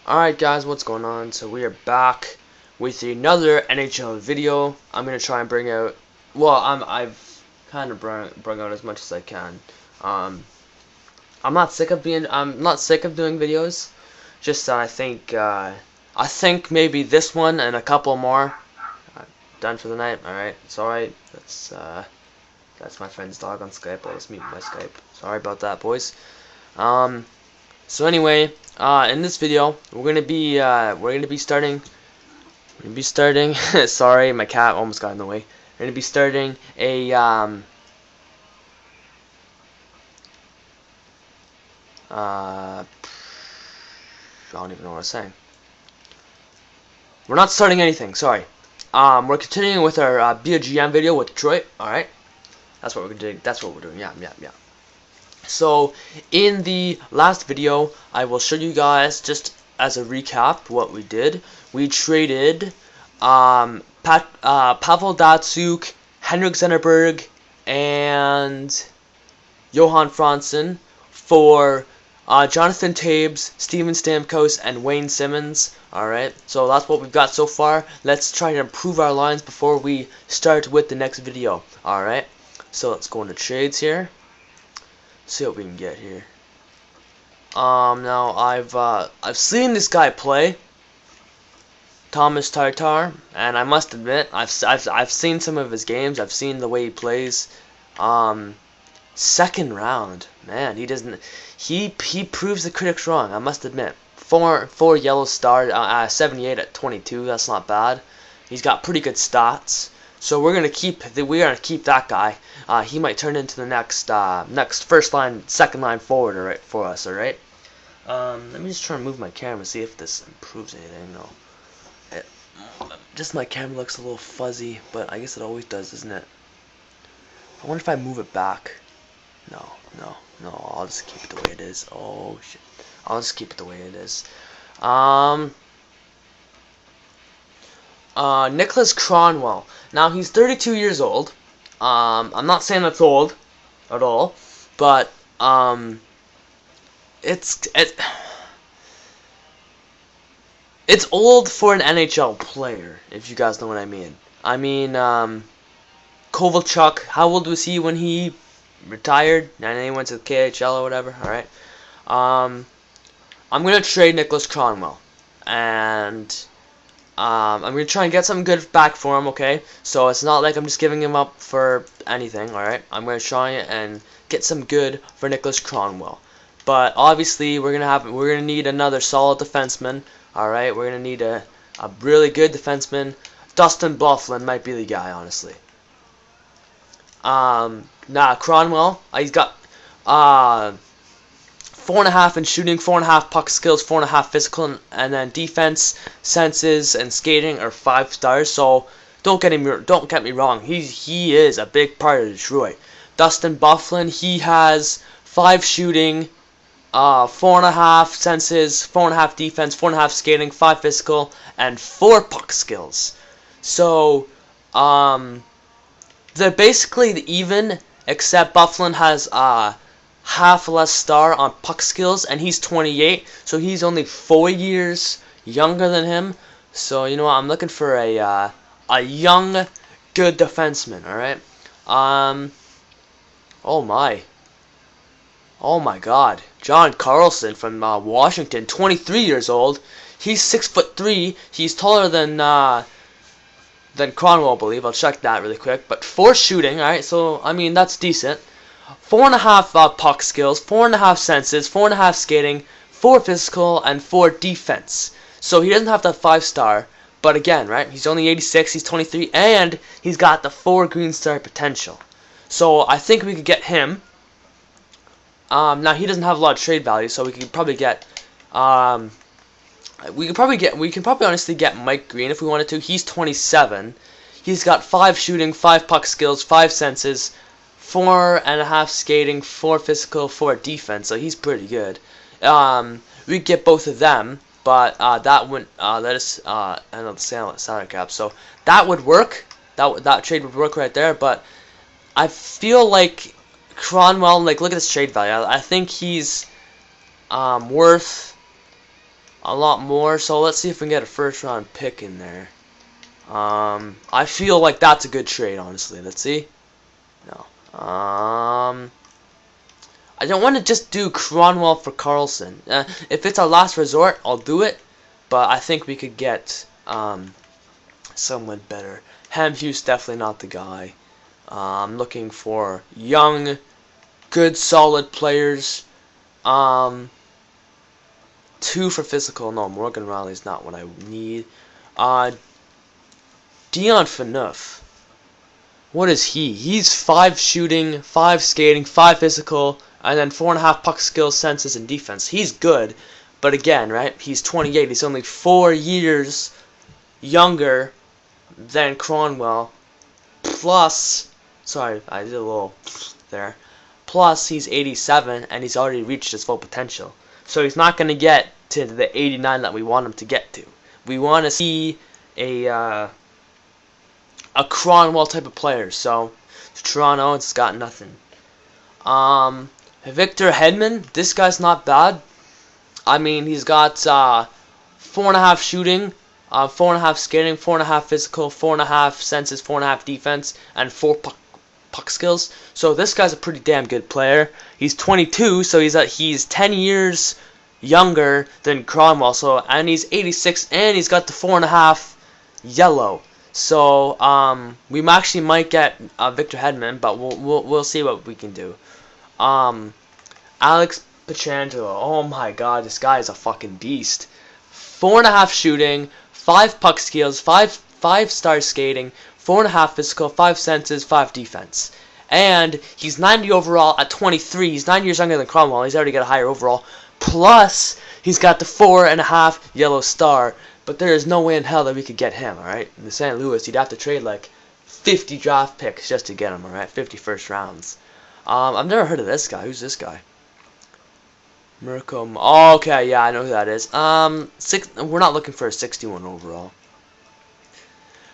Alright guys, what's going on? So we are back with another NHL video. I'm gonna try and bring out, well, I've kind of brought out as much as I can. I'm not sick of doing videos. Just I think maybe this one and a couple more. Done for the night. Alright, it's alright. That's my friend's dog on Skype. I'll just mute my Skype. Sorry about that, boys. So anyway, in this video, we're gonna be starting. Sorry, my cat almost got in the way. We're gonna be starting a I don't even know what I'm saying. We're not starting anything. Sorry. We're continuing with our Be a GM video with Detroit. All right. That's what we're doing. That's what we're doing. Yeah. So, in the last video, I will show you guys, just as a recap, what we did. We traded Pavel Datsyuk, Henrik Zennerberg, and Johan Franzen for Jonathan Taves, Steven Stamkos, and Wayne Simmons. Alright, so that's what we've got so far. Let's try to improve our lines before we start with the next video. Alright, so let's go into trades here. See what we can get here. Now I've seen this guy play, Thomas Tatar, and I must admit I've seen some of his games. I've seen the way he plays. Second round, man, he proves the critics wrong. I must admit. Four yellow star, 78 at 22. That's not bad. He's got pretty good stats. So we're gonna keep that guy. He might turn into the next first line, second line forward for us. All right. Let me just try and move my camera, see if this improves anything. No, just my camera looks a little fuzzy, but I guess it always does, doesn't it? I wonder if I move it back. No. I'll just keep it the way it is. Oh shit. I'll just keep it the way it is. Nicholas Cronwell. Now he's 32 years old. I'm not saying that's old at all, but it's old for an NHL player, if you guys know what I mean. I mean, Kovalchuk. How old was he when he retired? And then he went to the KHL or whatever. All right. I'm gonna trade Nicholas Cronwell, and I'm gonna try and get something good back for him. Okay, so it's not like I'm just giving him up for anything. All right, I'm gonna try and get some good for Nicholas Cronwell, but obviously we're gonna need another solid defenseman. All right, we're gonna need a really good defenseman. Dustin Byfuglien might be the guy, honestly. Cronwell, he's got 4.5 in shooting, 4.5 puck skills, 4.5 physical, and then defense, senses, and skating are 5 stars. So don't get me wrong. He is a big part of Detroit. Dustin Byfuglien, he has 5 shooting, 4.5 senses, 4.5 defense, 4.5 skating, 5 physical, and 4 puck skills. So they're basically even, except Byfuglien has half less star on puck skills, and he's 28, so he's only 4 years younger than him. So you know what, I'm looking for a young, good defenseman. All right. Oh my God, John Carlson from Washington, 23 years old. He's 6'3". He's taller than Cronwell, I believe. I'll check that really quick. But 4 shooting. All right, so I mean that's decent. 4.5 puck skills, 4.5 senses, 4.5 skating, 4 physical, and 4 defense. So he doesn't have the 5 star, but again, right? He's only 86, he's 23, and he's got the 4 green star potential. So I think we could get him. Now he doesn't have a lot of trade value, so we could probably get. We can probably honestly get Mike Green if we wanted to. He's 27. He's got 5 shooting, 5 puck skills, 5 senses, 4.5 skating, 4 physical, 4 defense, so he's pretty good. We could get both of them, but that wouldn't let us handle the salary cap. So that would work. That trade would work right there. But I feel like Cronwell, like, look at his trade value. I think he's worth a lot more. So let's see if we can get a first round pick in there. I feel like that's a good trade, honestly. Let's see. No. I don't want to just do Cronwell for Carlson. If it's our last resort, I'll do it. But I think we could get someone better. Hamhugh's definitely not the guy. I'm looking for young, good, solid players. 2 for physical. No, Morgan Riley's not what I need. Dion Phaneuf. What is he? He's 5 shooting, 5 skating, 5 physical, and then 4.5 puck skills, senses, and defense. He's good, but again, right? He's 28. He's only 4 years younger than Cronwell. Plus, sorry, I did a little there. Plus, he's 87, and he's already reached his full potential. So he's not going to get to the 89 that we want him to get to. We want to see a Cronwell type of player. So Toronto, it's got nothing. Victor Hedman, this guy's not bad. I mean, he's got 4.5 shooting, 4.5 skating, 4.5 physical, 4.5 senses, 4.5 defense, and 4 puck skills. So this guy's a pretty damn good player. He's 22, so he's 10 years younger than Cronwell. So and he's 86, and he's got the 4.5 yellow. So we actually might get Victor Hedman, but we'll see what we can do. Alex Pietrangelo. Oh my God, this guy is a fucking beast. 4.5 shooting, 5 puck skills, 5 star skating, 4.5 physical, 5 senses, 5 defense. And he's 90 overall at 23. He's 9 years younger than Cromwell. He's already got a higher overall. Plus, he's got the 4.5 yellow star. But there is no way in hell that we could get him, alright? In the St. Louis, you'd have to trade like 50 draft picks just to get him, alright? 50 first rounds. I've never heard of this guy. Who's this guy? Mirko. Oh, okay, yeah, I know who that is. We're not looking for a 61 overall.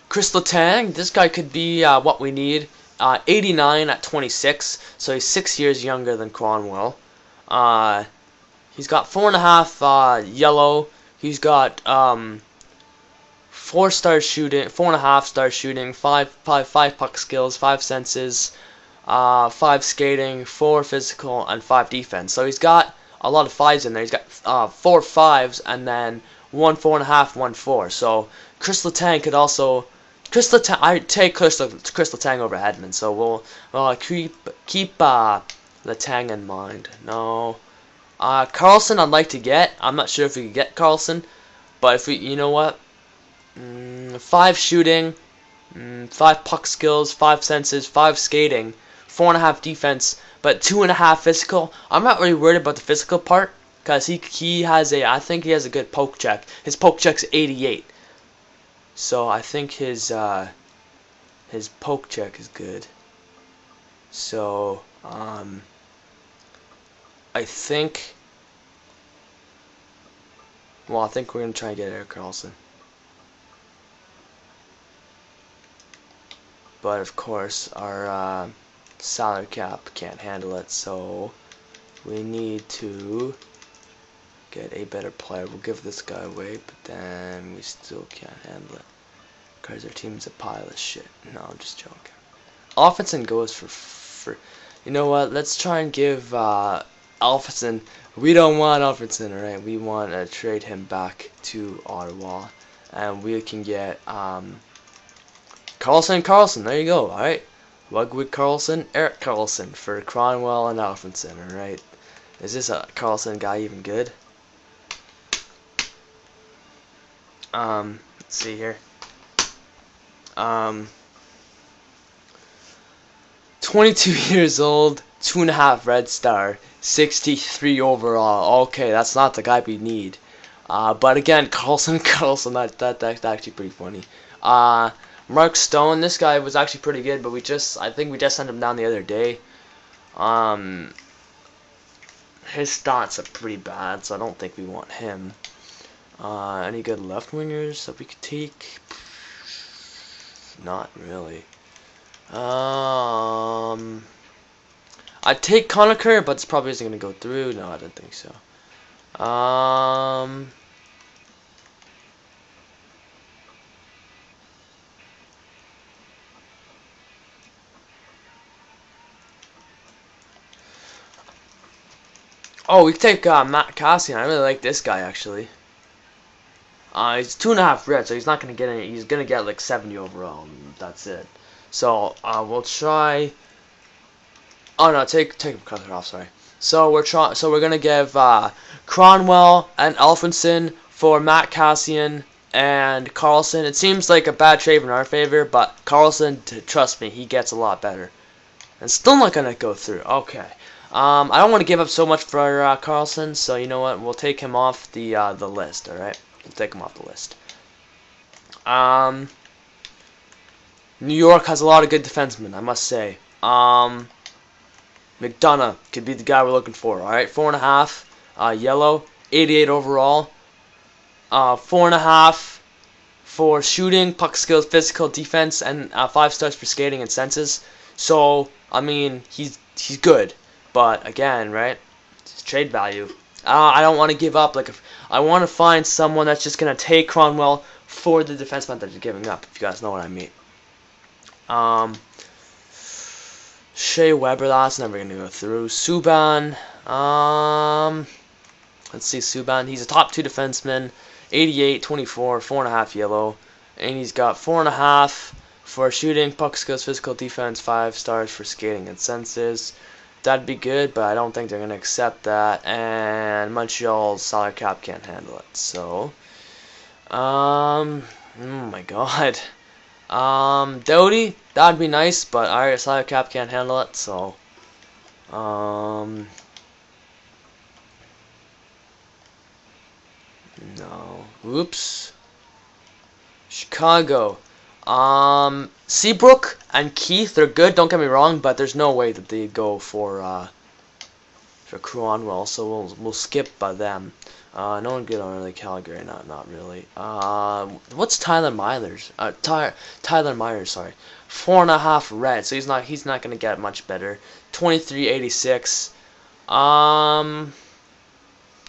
Chris Letang, this guy could be what we need. 89 at 26, so he's 6 years younger than Cronwell. He's got 4.5 yellow. He's got 4-star shooting, 4.5 star shooting, 5 puck skills, 5 senses, 5 skating, 4 physical, and 5 defense. So he's got a lot of 5s in there. He's got 4 5s and then 1 4.5, 1 4. So Chris Letang could also I take Chris Letang over Hedman. So we'll keep Letang in mind. No. Carlson I'd like to get. I'm not sure if we could get Carlson, but if we, you know what, 5 shooting, 5 puck skills, 5 senses, 5 skating, 4.5 defense, but 2.5 physical. I'm not really worried about the physical part because he has I think he has a good poke check. His poke check's 88, so I think his poke check is good. So I think we're going to try and get Erik Karlsson. But of course, our salary cap can't handle it, so we need to get a better player. We'll give this guy away, but then we still can't handle it because our team's a pile of shit. No, I'm just joking. Alfredson goes for you know what? Let's try and give Alfredson. We don't want Alfredson, alright? We want to trade him back to Ottawa, and we can get Carlson. There you go, alright? Ludwig Carlson, Erik Karlsson for Cronwell and Alfredson, alright? Is this a Carlson guy even good? Let's see here. 22 years old, 2.5 red star, 63 overall. Okay, that's not the guy we need. But again, Carlson, that's actually pretty funny. Mark Stone, this guy was actually pretty good, but I think we just sent him down the other day. His stats are pretty bad, so I don't think we want him. Any good left wingers that we could take? Not really. I'd take Conacher, but it probably isn't going to go through. No, I don't think so. Oh, we can take Matt Cassian. I really like this guy actually. He's 2.5 red, so he's not gonna get any. He's gonna get like 70 overall. And that's it. So we'll try. Oh no, take Cutter off. Sorry. So we're gonna give Cronwell and Alfredson for Matt Cassian and Carlson. It seems like a bad trade in our favor, but Carlson, trust me, he gets a lot better. And still not gonna go through. Okay. I don't want to give up so much for Carlson, so you know what? We'll take him off the list. All right. We'll take him off the list. New York has a lot of good defensemen, I must say. McDonough could be the guy we're looking for. All right, 4.5. Yellow, 88 overall. 4.5 for shooting, puck skills, physical, defense, and 5 stars for skating and senses. So I mean, he's good, but again, right? It's trade value. I don't want to give up. Like, I want to find someone that's just gonna take Cronwell for the defenseman that you're giving up. If you guys know what I mean. Shea Weber, that's never gonna go through. Subban, let's see, Subban. He's a top 2 defenseman. 88, 24, 4.5 yellow, and he's got 4.5 for shooting, puck skills, physical, defense, 5 stars for skating and senses. That'd be good, but I don't think they're going to accept that, and Montreal's salary cap can't handle it. So, oh my god. Doughty, that'd be nice, but our salary cap can't handle it, so, no. Oops. Chicago. Seabrook and Keith, they're good, don't get me wrong, but there's no way that they go for Cronwell, so we'll skip by them. No one good on really Calgary, not really. What's Tyler Myers? Tyler Myers, sorry. 4.5 red, so he's not gonna get much better. 23.86.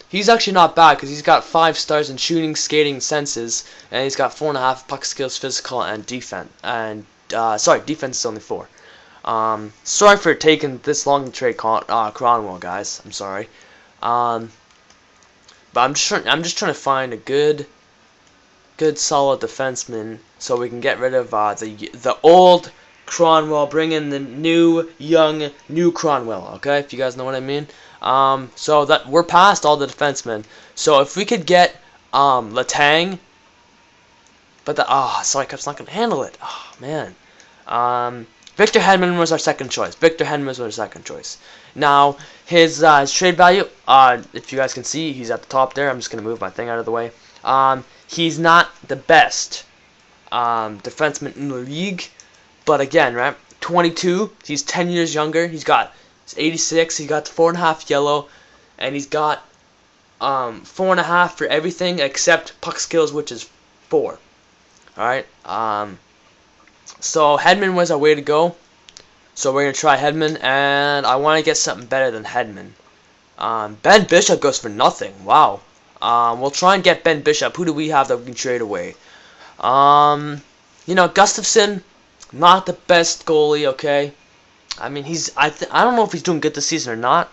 He's actually not bad because he's got 5 stars in shooting, skating, senses, and he's got 4.5 puck skills, physical, and defense. And sorry, defense is only 4. Sorry for taking this long to trade Cronwell, guys. I'm sorry. But I'm just trying to find a good solid defenseman so we can get rid of the old Cronwell, bring in the new Cronwell. Okay, if you guys know what I mean. So that we're past all the defensemen. So if we could get Letang, but the Cyclops not gonna handle it. Oh man. Victor Hedman was our second choice. Now his trade value, if you guys can see, he's at the top there. I'm just gonna move my thing out of the way. He's not the best defenseman in the league, but again, right? 22. He's 10 years younger. He's 86. He got 4.5 yellow, and he's got 4.5 for everything except puck skills, which is 4. All right. So Hedman was our way to go. So we're gonna try Hedman, and I want to get something better than Hedman. Ben Bishop goes for nothing. Wow. We'll try and get Ben Bishop. Who do we have that we can trade away? You know, Gustafsson, not the best goalie. Okay. I mean, I don't know if he's doing good this season or not,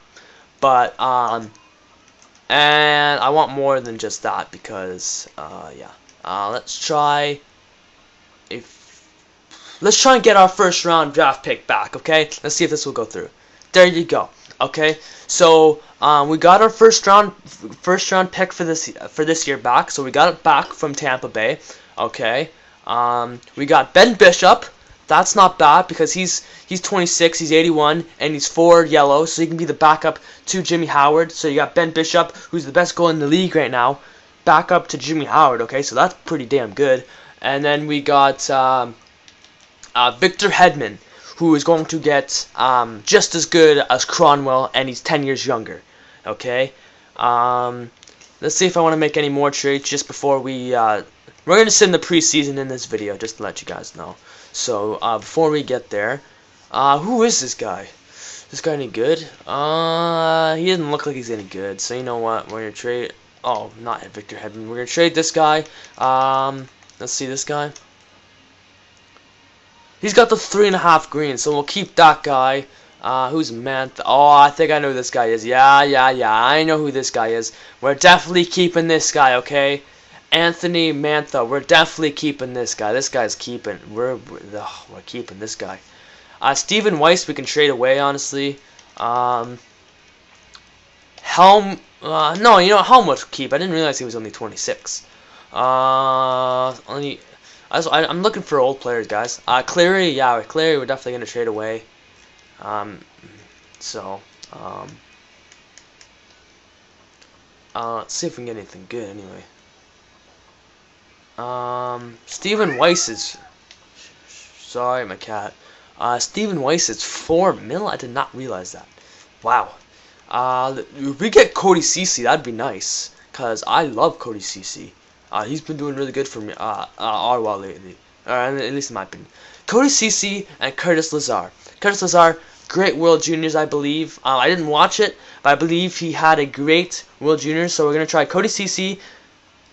but and I want more than just that because yeah. Let's try and get our first round draft pick back. Okay, let's see if this will go through. There you go. Okay, so we got our first round pick for this year back. So we got it back from Tampa Bay. Okay, we got Ben Bishop. That's not bad because he's 26, he's 81, and he's 4 yellow, so he can be the backup to Jimmy Howard. So you got Ben Bishop, who's the best goalie in the league right now, backup to Jimmy Howard. Okay, so that's pretty damn good. And then we got Victor Hedman, who is going to get just as good as Cronwell, and he's 10 years younger. Okay, let's see if I want to make any more trades just before we're going to send the preseason in this video, just to let you guys know. So, before we get there, who is this guy? This guy any good? He doesn't look like he's any good. So, you know what? We're going to trade... Oh, not Victor Hedman. We're going to trade this guy. Let's see this guy. He's got the 3.5 green, so we'll keep that guy. Who's Mantha? Oh, I think I know who this guy is. Yeah. I know who this guy is. We're definitely keeping this guy, okay? Anthony Mantha. We're definitely keeping this guy. This guy's keeping. We're keeping this guy. Stephen Weiss we can trade away, honestly. Helm. No, you know Helm would keep. I didn't realize he was only 26. I'm looking for old players, guys. Cleary, yeah, Cleary we're definitely gonna trade away. So, let's see if we can get anything good anyway. Stephen Weiss is, sorry, my cat. Stephen Weiss is 4 mil. I did not realize that. Wow. If we get Cody Ceci, that'd be nice, cause I love Cody Ceci. He's been doing really good for me, Ottawa lately, at least in my opinion. Cody Ceci and Curtis Lazar. Curtis Lazar, great World Juniors, I believe. I didn't watch it, but I believe he had a great World Juniors. So we're gonna try Cody Ceci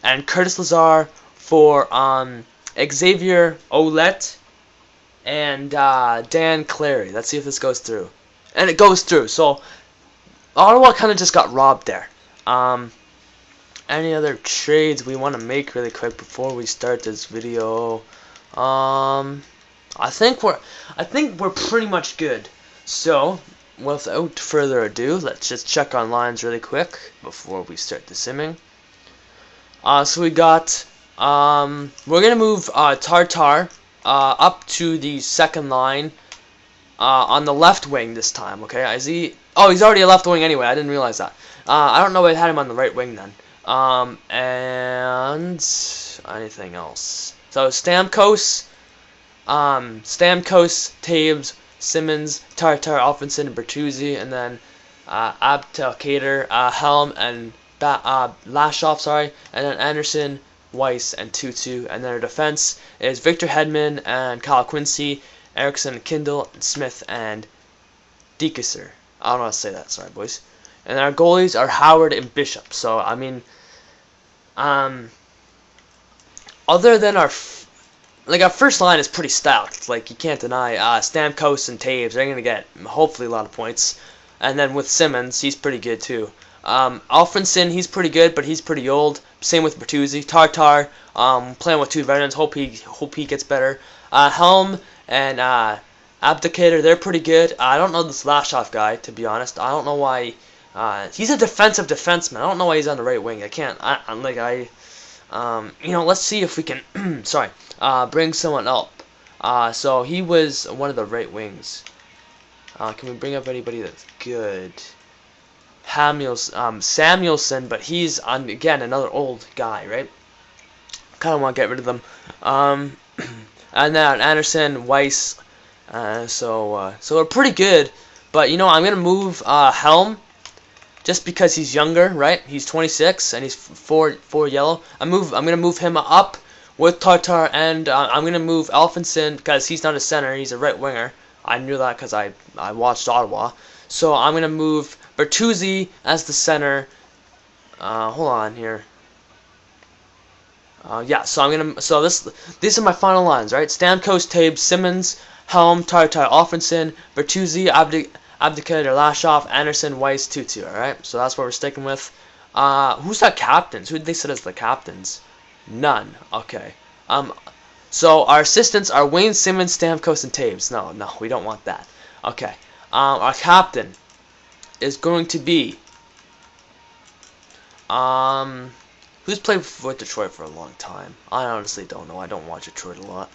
and Curtis Lazar for Xavier Ouellet and Dan Clary. Let's see if this goes through, and it goes through. So Ottawa kind of just got robbed there. Any other trades we want to make really quick before we start this video? I think we're pretty much good. So without further ado, let's just check on lines really quick before we start the simming. So we got we're gonna move Tartar up to the second line on the left wing this time. Okay, is he? Oh, he's already a left wing anyway. I didn't realize that. I don't know if I had him on the right wing then. And anything else? So Stamkos, Taves, Simmons, Tartar, Alfredson, and Bertuzzi, and then Abdelkader, Helm, and Lashoff, sorry, and then Anderson, Weiss, and Tutu, and then our defense is Victor Hedman and Kyle Quincy, Erickson, Kindle, and Smith, and Dekeser. I don't know how to say that, sorry boys. And our goalies are Howard and Bishop. So I mean, other than our first line is pretty stacked. Like you can't deny Stamkos and Taves. They're gonna get hopefully a lot of points. And then with Simmons, he's pretty good too. Alfredson, he's pretty good, but he's pretty old. Same with Bertuzzi. Tartar, playing with two veterans. Hope he gets better. Helm and Abdicator, they're pretty good. I don't know this Lashoff guy, to be honest. I don't know why. He's a defensive defenseman. I don't know why he's on the right wing. I can't. Let's see if we can. Sorry. Bring someone up. So he was one of the right wings. Can we bring up anybody that's good? Samuelson, but he's again another old guy, right? Kind of want to get rid of them. And then Anderson, Weiss. So we're pretty good. But I'm gonna move Helm. Just because he's younger, right? He's 26 and he's four yellow. I'm gonna move him up with Tartar, and I'm gonna move Alfredson because he's not a center. He's a right winger. I knew that because I watched Ottawa. So I'm gonna move Bertuzzi as the center. Hold on here. Yeah. So these are my final lines, right? Stamkos, Tabe, Simmons, Helm, Tartar, Alfredson, Bertuzzi, Abdicator, Lashoff, Anderson, Weiss, Tutu. Alright, so that's what we're sticking with. Who's the captains? Who did they set as the captains? None. Okay. So our assistants are Wayne, Simmons, Stamkos, and Taves. No, we don't want that. Okay. Our captain is going to be who's played with Detroit for a long time? I honestly don't know. I don't watch Detroit a lot.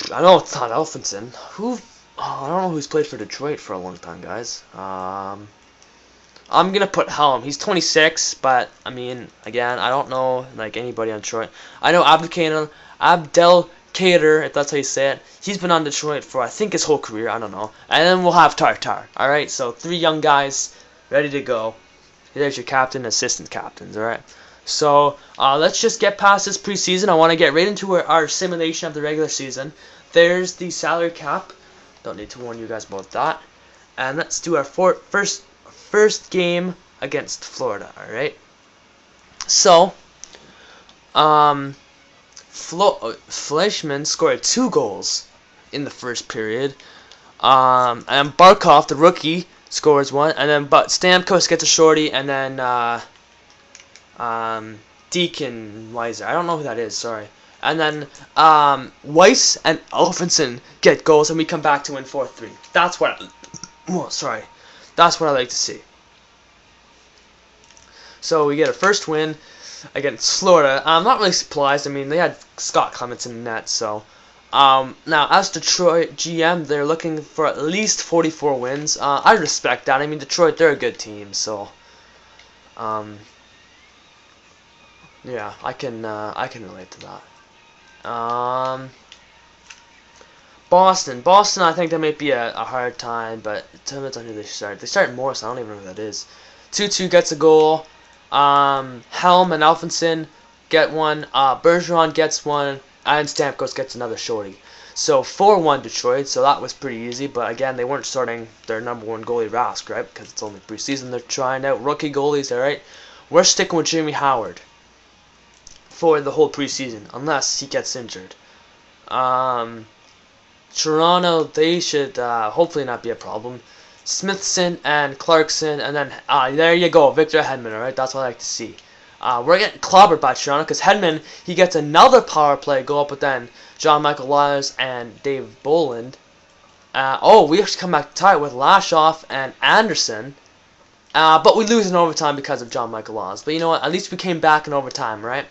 I know it's not Alfredson. I don't know who's played for Detroit for a long time, guys. I'm gonna put Helm. He's 26, but I mean, again, I don't know anybody on Detroit. I know Abdelkader, if that's how you say it. He's been on Detroit for I think his whole career. I don't know. And then we'll have Tartar. All right, so 3 young guys ready to go. There's your captain, assistant captains. All right. So let's just get past this preseason. I want to get right into our simulation of the regular season. There's the salary cap. Don't need to warn you guys about that. And let's do our first game against Florida. All right. So, Fleischmann scored 2 goals in the first period. And Barkov, the rookie, scores 1, and then Stamkos gets a shorty, and then Deacon Weiser, I don't know who that is, sorry. And then Weiss and Alfredson get goals, and we come back to win 4-3. That's what I like to see. So we get a first win against Florida. I'm not really surprised. I mean, they had Scott Clements in the net, so. Now, as Detroit GM, they're looking for at least 44 wins. I respect that. I mean, Detroit, they're a good team, so. Yeah, I can relate to that. Boston, I think that might be a hard time, but it depends on who they start. They start Morris. I don't even know who that is. 2-2 gets a goal. Helm and Alfredson get one. Bergeron gets one. And Stamkos gets another shorty. So 4-1 Detroit, so that was pretty easy. But again, they weren't starting their #1 goalie Rask, right? Because it's only preseason. They're trying out rookie goalies, alright? We're sticking with Jimmy Howard for the whole preseason, unless he gets injured. Toronto, they should hopefully not be a problem. Smithson and Clarkson, and then there you go, Victor Hedman, alright? That's what I like to see. We're getting clobbered by Toronto because Hedman, he gets another power play goal, but then John Michael Lyles and Dave Boland. We actually come back tight with Lashoff and Anderson. But we lose in overtime because of John Michael Lyles. But you know what? At least we came back in overtime, right?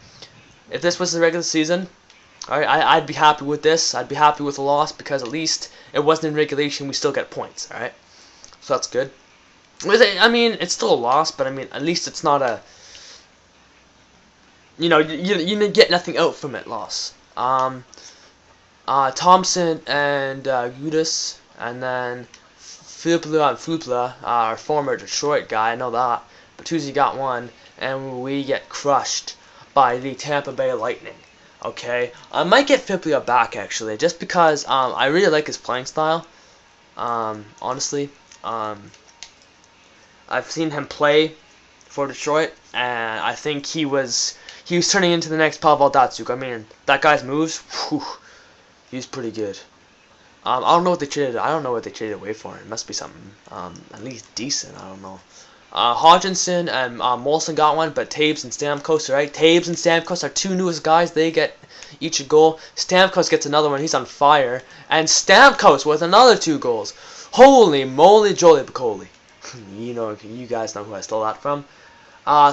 If this was the regular season, alright, I'd be happy with this. I'd be happy with a loss because at least it wasn't in regulation. We still get points, alright? So that's good. I mean, it's still a loss, but I mean, at least it's not a... You know, you get nothing out from it loss. Thompson and Gudis, and then Flupla, our former Detroit guy, I know that. Bertuzzi got one, and we get crushed by the Tampa Bay Lightning. Okay, I might get Flupla back actually, just because I really like his playing style. Honestly, I've seen him play for Detroit, and I think he was turning into the next Pavel Datsyuk. I mean, that guy's moves, whew, he's pretty good. I don't know what they traded. I don't know what they traded away for. It must be something at least decent. I don't know. Hodgkinson and Molson got one, but Taves and Stamkos, right? Taves and Stamkos are 2 newest guys. They get each a goal. Stamkos gets another one. He's on fire. And Stamkos with another 2 goals. Holy moly, Jolie Piccoli. You guys know who I stole that from.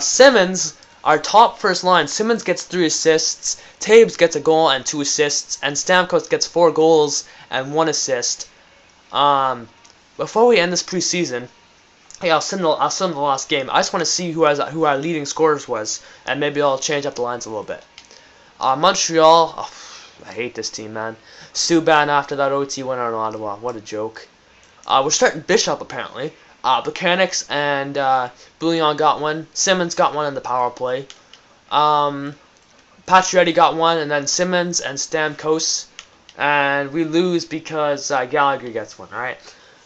Simmons, our top first line. Simmons gets 3 assists. Taves gets a goal and 2 assists. And Stamkos gets 4 goals and 1 assist. Before we end this preseason, hey, I'll send the last game. I just want to see who our leading scorers was, and maybe I'll change up the lines a little bit. Montreal, I hate this team, man. Subban after that OT went on Ottawa. What a joke. We're starting Bishop apparently. Mechanics and Bouillon got one. Simmons got one in the power play. Pacioretty got one, and then Simmons and Stamkos. And we lose because Gallagher gets one, alright?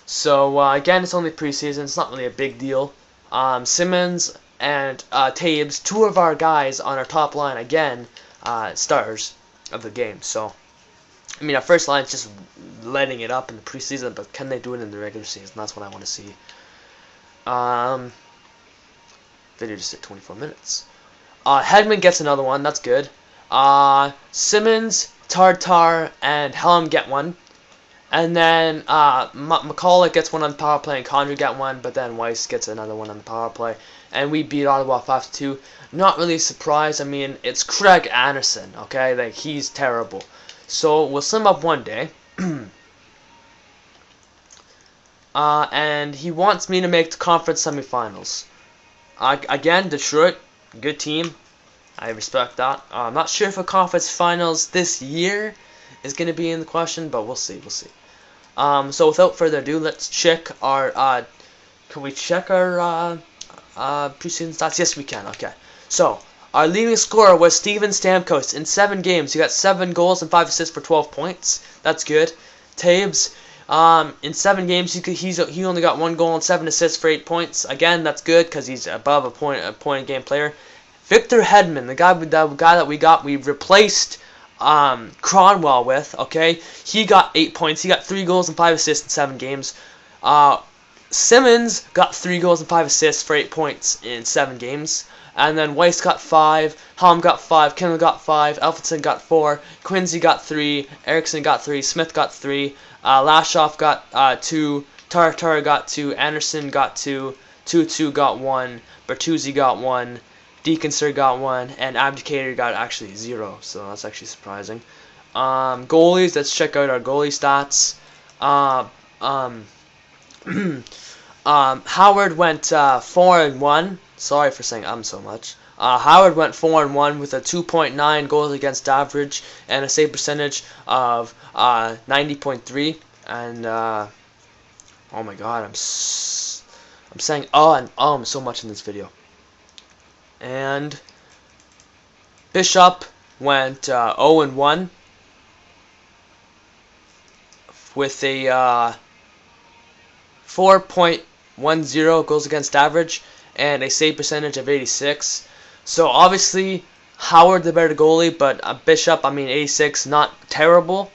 So, again, it's only preseason. It's not really a big deal. Simmons and Taves, 2 of our guys on our top line, again, stars of the game. So, I mean, our first line's just letting it up in the preseason, but can they do it in the regular season? That's what I want to see. Video just hit 24 minutes. Hedman gets another one. That's good. Simmons, Tartar, and Helm get one. And then McCulloch gets one on the power play, and Condry got one, but then Weiss gets another one on the power play. And we beat Ottawa 5-2. Not really surprised. I mean, it's Craig Anderson, okay? Like, he's terrible. So, we'll sum up one day. And he wants me to make the conference semifinals. Again, Detroit, good team. I respect that. I'm not sure if a conference finals this year is going to be in the question, but we'll see. So without further ado, let's check our. Can we check our preseason stats? Yes, we can. Okay. So our leading scorer was Steven Stamkos in 7 games. He got 7 goals and 5 assists for 12 points. That's good. Taves, in 7 games, he only got 1 goal and 7 assists for 8 points. Again, that's good because he's above a point a game player. Victor Hedman, the guy that we got, we replaced Cronwell with, okay? He got 8 points. He got 3 goals and 5 assists in 7 games. Simmons got 3 goals and 5 assists for 8 points in 7 games. And then Weiss got 5, Helm got 5, Kindle got 5, Alfredson got 4, Quincy got 3, Erickson got 3, Smith got 3, Lashoff got 2, Tara got 2, Anderson got 2, Tutu got 1, Bertuzzi got 1, Deaconser got 1, and Abdicator got actually 0, so that's actually surprising. Goalies, let's check out our goalie stats. Howard went 4-1. Sorry for saying so much. Howard went 4-1 with a 2.9 goals against average and a save percentage of 90.3. And oh my God, I'm saying and so much in this video. And Bishop went 0-1 with a 4.10 goals against average and a save percentage of 86. So obviously Howard the better goalie, but Bishop, 86, not terrible.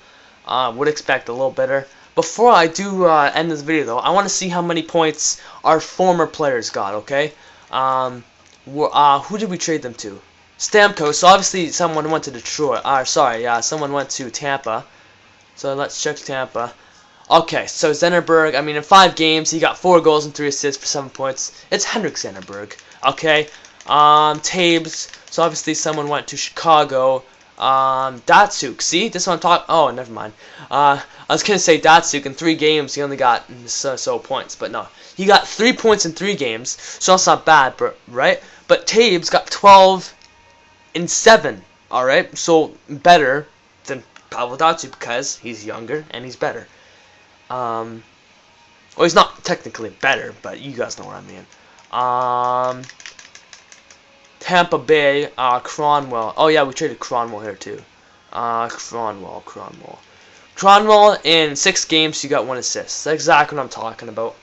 Would expect a little better. Before I do end this video though, I want to see how many points our former players got, okay? Who did we trade them to? Stamkos. So obviously someone went to Detroit. Someone went to Tampa. So let's check Tampa. Okay, so Zennerberg, in 5 games, he got 4 goals and 3 assists for 7 points. It's Henrik Zennerberg, okay? Taves, so obviously someone went to Chicago. Datsuk, see? This one oh, never mind. I was going to say Datsuk, in 3 games, he only got so points, but no. He got 3 points in 3 games, so that's not bad, right? But Taves got 12 in 7, alright? So, better than Pavel Datsuk because he's younger and he's better. Well, he's not technically better, but you guys know what I mean. Tampa Bay, Cronwell. Oh yeah, we traded Cronwell here too. Cronwell. Cronwell in 6 games, you got 1 assist. That's exactly what I'm talking about.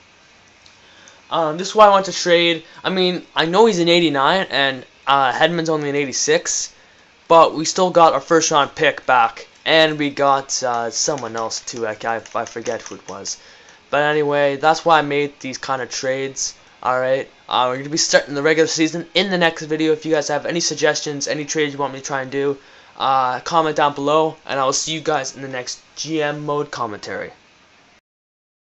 This is why I want to trade. I know he's an 89 and Hedman's only an 86, but we still got our first round pick back. And we got someone else too. I forget who it was. But anyway, that's why I made these kind of trades. Alright. We're going to be starting the regular season in the next video. If you guys have any suggestions, any trades you want me to try and do, comment down below. And I will see you guys in the next GM mode commentary.